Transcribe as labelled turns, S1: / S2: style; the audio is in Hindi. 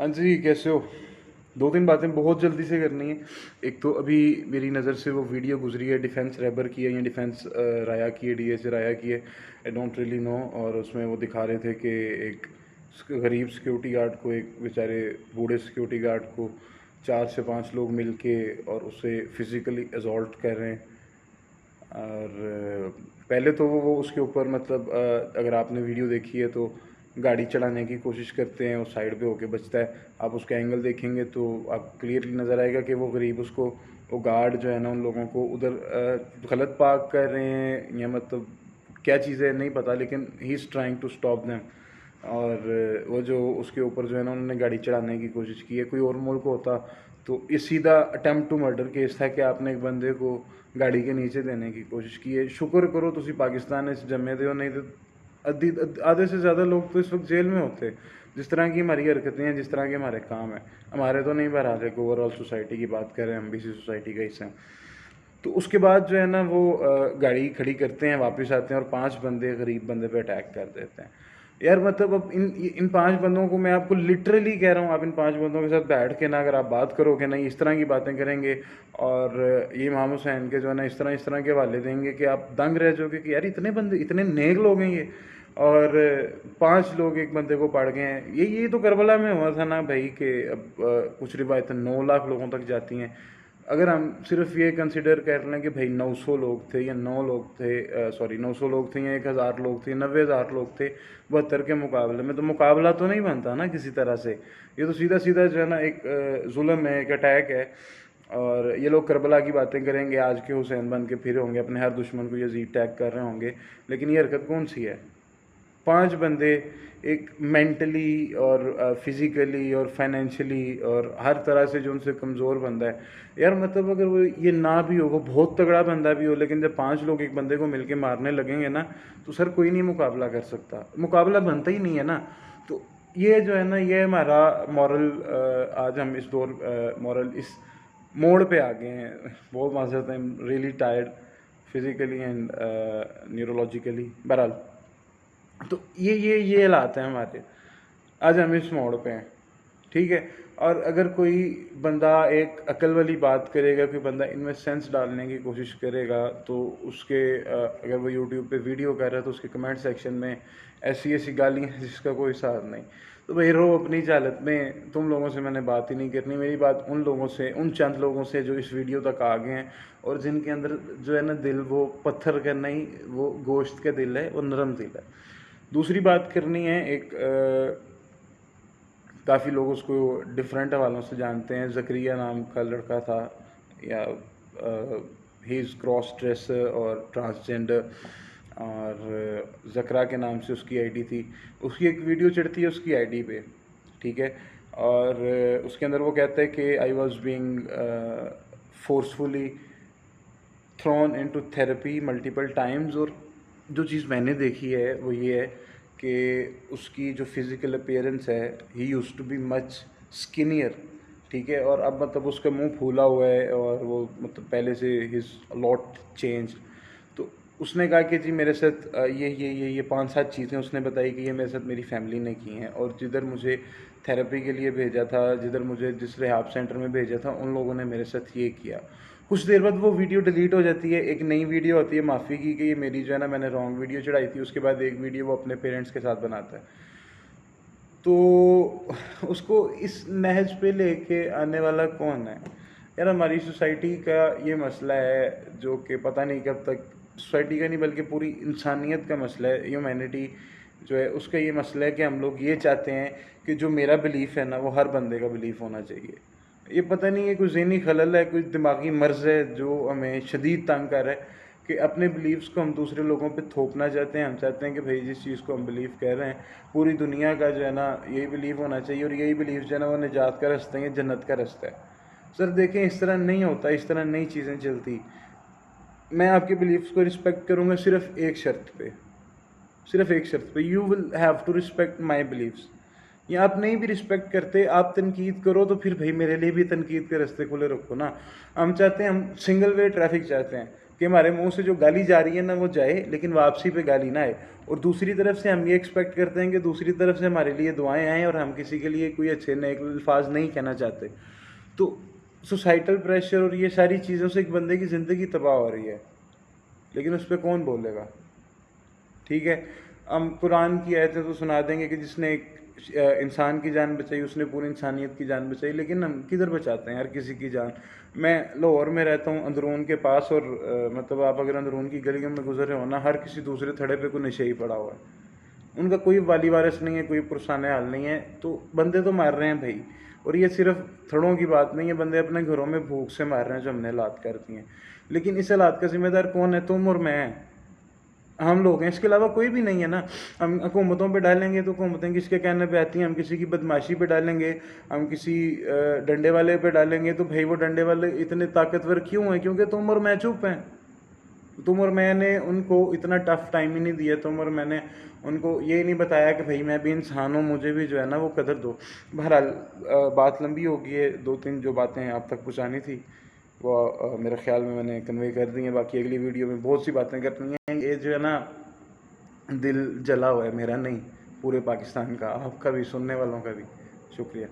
S1: हाँ जी, कैसे हो? 2-3 बातें बहुत जल्दी से करनी है। एक तो अभी मेरी नज़र से वो वीडियो गुज़री है डिफेंस रैबर की है या डिफेंस राया की है, डीएस राया की है, आई डोंट रियली नो। और उसमें वो दिखा रहे थे कि एक गरीब सिक्योरिटी गार्ड को, एक बेचारे बूढ़े सिक्योरिटी गार्ड को 4 से 5 लोग मिल के और उसे फिज़िकली असॉल्ट कर रहे हैं। और पहले तो वो उसके ऊपर मतलब अगर आपने वीडियो देखी है तो गाड़ी चढ़ाने की कोशिश करते हैं, वो साइड पे होके बचता है। आप उसका एंगल देखेंगे तो आप क्लियरली नज़र आएगा कि वो गरीब उसको, वो गार्ड जो है ना उन लोगों को उधर गलत पार्क कर रहे हैं या मतलब क्या चीज़ है नहीं पता, लेकिन he is trying to stop them. और वो जो उसके ऊपर जो है ना उन्होंने गाड़ी चढ़ाने की कोशिश की है। कोई और मुल्क होता तो ये सीधा अटेम्प्ट टू मर्डर केस था कि आपने एक बंदे को गाड़ी के नीचे देने की कोशिश की है। शुक्र करो तुसी पाकिस्तान इस जमे दे हो, नहीं तो आधे से ज़्यादा लोग तो इस वक्त जेल में होते। जिस तरह की हमारी हरकतें हैं, जिस तरह के हमारे काम हैं, हमारे तो नहीं बहरहाल, एक ओवरऑल सोसाइटी की बात कर रहे हैं, हम भी इसी सोसाइटी का हिस्सा हैं। तो उसके बाद जो है ना वो गाड़ी खड़ी करते हैं, वापस आते हैं और 5 बंदे गरीब बंदे पे अटैक कर देते हैं। यार मतलब अब इन 5 बंदों को मैं आपको लिटरली कह रहा हूँ, आप इन 5 बंदों के साथ बैठ के ना अगर आप बात करोगे ना, इस तरह की बातें करेंगे और ये इमाम हुसैन के जो है ना इस तरह के हवाले देंगे कि आप दंग रह जाओगे कि यार इतने बंदे, इतने नेक लोग हैं ये। और 5 लोग एक बंदे को पड़ गए हैं। ये तो करबला में हुआ था ना भाई कि अब कुछ रिवायतें 9 लाख लोगों तक जाती हैं। अगर हम सिर्फ ये कंसिडर कर लें कि भाई 900 लोग थे या 9 लोग थे, सॉरी 900 लोग थे या 1000 लोग थे, 90,000 लोग थे 72 के मुकाबले में, तो मुकाबला तो नहीं बनता ना किसी तरह से। ये तो सीधा सीधा जो है ना एक जुल्म है, एक अटैक है। और ये लोग करबला की बातें करेंगे, आज के हुसैन बन के फिर होंगे, अपने हर दुश्मन को यजीद टैग कर रहे होंगे, लेकिन ये हरकत कौन सी है? 5 बंदे, एक मेंटली और फिज़िकली और फाइनेंशियली और हर तरह से जो उनसे कमज़ोर बंदा है। यार मतलब अगर वो ये ना भी हो, वो बहुत तगड़ा बंदा भी हो, लेकिन जब 5 लोग एक बंदे को मिलके मारने लगेंगे ना, तो सर कोई नहीं मुकाबला कर सकता, मुकाबला बनता ही नहीं है ना। तो ये जो है ना, ये हमारा मॉरल, आज हम इस दौर मॉरल इस मोड़ पे आ गए हैं। बहुत माज़रत, I am really tired physically and neurologically. बहरहाल, तो ये हालात हैं हमारे, आज हम इस मोड़ पे हैं, ठीक है। और अगर कोई बंदा एक अकल वाली बात करेगा, कोई बंदा इनमें सेंस डालने की कोशिश करेगा, तो उसके अगर वो यूट्यूब पे वीडियो कर रहा है तो उसके कमेंट सेक्शन में ऐसी ऐसी गालियाँ हैं जिसका कोई हिसाब नहीं। तो भाई रहो अपनी चालत में, तुम लोगों से मैंने बात ही नहीं करनी। मेरी बात उन लोगों से, उन चंद लोगों से जो इस वीडियो तक आ गए हैं और जिनके अंदर जो है ना दिल वो पत्थर का नहीं, वो गोश्त का दिल है, वो नरम दिल है। दूसरी बात करनी है, एक काफ़ी लोग उसको डिफरेंट हवालों से जानते हैं। ज़करिया नाम का लड़का था, या ही इज़ क्रॉस ड्रेसर और ट्रांसजेंडर, और ज़करा के नाम से उसकी आईडी थी। उसकी एक वीडियो चढ़ती है उसकी आईडी पे, ठीक है। और उसके अंदर वो कहता है कि I was being forcefully throne into therapy multiple times. और जो चीज़ मैंने देखी है वो ये है कि उसकी जो फिज़िकल अपीयरेंस है, he used to be much skinnier, ठीक है। और अब मतलब उसका मुंह फूला हुआ है और वो मतलब पहले से हिज लॉट चेंज। तो उसने कहा कि जी मेरे साथ ये 5-7 चीज़ें उसने बताई कि ये मेरे साथ मेरी फैमिली ने की हैं, और जिधर मुझे थेरेपी के लिए भेजा था, जिधर मुझे जिस रिहाब सेंटर में भेजा था, उन लोगों ने मेरे साथ ये किया। कुछ देर बाद वो वीडियो डिलीट हो जाती है, एक नई वीडियो आती है माफ़ी की कि ये मेरी जो है ना मैंने रॉन्ग वीडियो चढ़ाई थी। उसके बाद एक वीडियो वो अपने पेरेंट्स के साथ बनाता है। तो उसको इस नहज पे लेके आने वाला कौन है? यार हमारी सोसाइटी का ये मसला है जो कि पता नहीं कब तक, सोसाइटी का नहीं बल्कि पूरी इंसानियत का मसला है, ह्यूमैनिटी जो है उसका ये मसला है कि हम लोग ये चाहते हैं कि जो मेरा बिलीफ है ना वो हर बंदे का बिलीफ होना चाहिए। ये पता नहीं है, कोई ज़हनी खलल है, कोई दिमागी मर्ज़ है जो हमें शदीद तंग कर रहा है कि अपने बिलीव्स को हम दूसरे लोगों पे थोपना चाहते हैं। हम चाहते हैं कि भाई जिस चीज़ को हम बिलीव कर रहे हैं पूरी दुनिया का जो है ना यही बिलीव होना चाहिए, और यही बिलीव जो है ना वो निजात का रास्ता है, जन्नत का रास्ता है। सर देखें, इस तरह नहीं होता, इस तरह नई चीज़ें चलती। मैं आपके बिलीव्स को रिस्पेक्ट करूँगा सिर्फ एक शर्त पे, सिर्फ एक शर्त पे, you will have to respect my beliefs. या आप नहीं भी रिस्पेक्ट करते, आप तनकीद करो तो फिर भाई मेरे लिए भी तनकीद के रास्ते खुले रखो ना। हम चाहते हैं, हम सिंगल वे ट्रैफिक चाहते हैं कि हमारे मुंह से जो गाली जा रही है ना वो जाए, लेकिन वापसी पे गाली ना आए। और दूसरी तरफ से हम ये एक्सपेक्ट करते हैं कि दूसरी तरफ से हमारे लिए दुआएं आएँ और हम किसी के लिए कोई अच्छे नेक अल्फाज नहीं कहना चाहते। तो सोसाइटल प्रेशर और ये सारी चीज़ों से एक बंदे की ज़िंदगी तबाह हो रही है, लेकिन उस पर कौन बोलेगा? ठीक है, हम कुरान की आयतें तो सुना देंगे कि जिसने एक इंसान की जान बचाई उसने पूरी इंसानियत की जान बचाई, लेकिन हम किधर बचाते हैं हर किसी की जान? मैं लाहौर में रहता हूँ, अंदरून के पास, और मतलब आप अगर अंदरून की गलियों में गुजर रहे हो ना, हर किसी दूसरे थड़े पे कोई नशे ही पड़ा हुआ है। उनका कोई वाली वारिस नहीं है, कोई पुरसाने हाल नहीं है, तो बंदे तो मार रहे हैं भाई। और ये सिर्फ थड़ों की बात नहीं है, बंदे अपने घरों में भूख से मार रहे हैं जो हमने हालात कर दी हैं। लेकिन इस हालात का जिम्मेदार कौन है? तुम और मैं, हम लोग हैं, इसके अलावा कोई भी नहीं है ना। हम हुकूमतों पे डालेंगे तो हुकूमतें किसके कहने पे आती हैं, हम किसी की बदमाशी पे डालेंगे, हम किसी डंडे वाले पे डालेंगे तो भाई वो डंडे वाले इतने ताकतवर क्यों हैं? क्योंकि तुम और मैं चुप हैं। तुम और मैंने उनको इतना टफ टाइम ही नहीं दिया, तुम और मैंने उनको ये नहीं बताया कि भाई मैं भी इंसान हूँ, मुझे भी जो है ना वो कदर दो। बहरहाल बात लंबी हो गई है, 2-3 जो बातें आप तक पहुँचानी थी वो मेरे ख्याल में मैंने कन्वे कर दी हैं। बाकी अगली वीडियो में बहुत सी बातें करनी हैं। ये जो है ना, दिल जला हुआ है मेरा नहीं, पूरे पाकिस्तान का, आपका भी, सुनने वालों का भी। शुक्रिया।